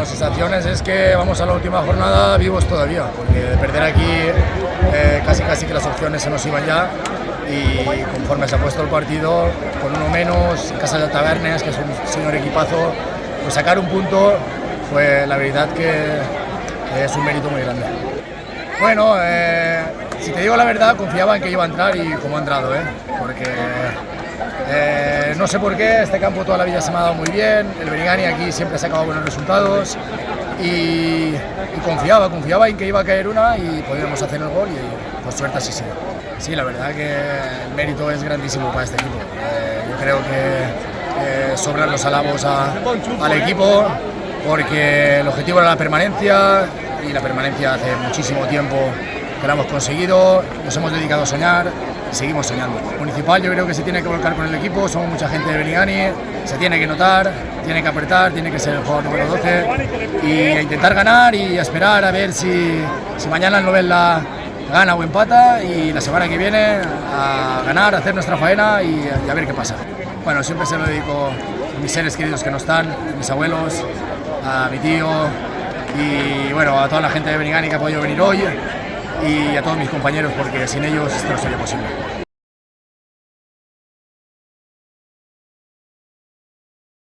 Bueno, sensaciones es que vamos a la última jornada vivos todavía, porque de perder aquí casi que las opciones se nos iban ya, y conforme se ha puesto el partido, con uno menos, en casa de Tabernes, que es un señor equipazo, pues sacar un punto, pues la verdad que es un mérito muy grande. Bueno, si te digo la verdad, confiaba en que iba a entrar y como ha entrado, porque no sé por qué, este campo toda la vida se me ha dado muy bien, el Benigani aquí siempre ha sacado buenos resultados y confiaba en que iba a caer una y podíamos hacer el gol y por suerte así sido. Sí, la verdad que el mérito es grandísimo para este equipo. Yo creo que sobran los alabos al equipo porque el objetivo era la permanencia y la permanencia hace muchísimo tiempo que la hemos conseguido, nos hemos dedicado a soñar y seguimos soñando. El Municipal yo creo que se tiene que volcar con el equipo, somos mucha gente de Benigani, se tiene que notar, tiene que apretar, tiene que ser el jugador número 12 y a intentar ganar y a esperar a ver si mañana el Novelda gana o empata y la semana que viene a ganar, a hacer nuestra faena y a ver qué pasa. Bueno, siempre se lo dedico a mis seres queridos que no están, a mis abuelos, a mi tío y bueno, a toda la gente de Benigani que ha podido venir hoy y a todos mis compañeros porque sin ellos esto no sería posible.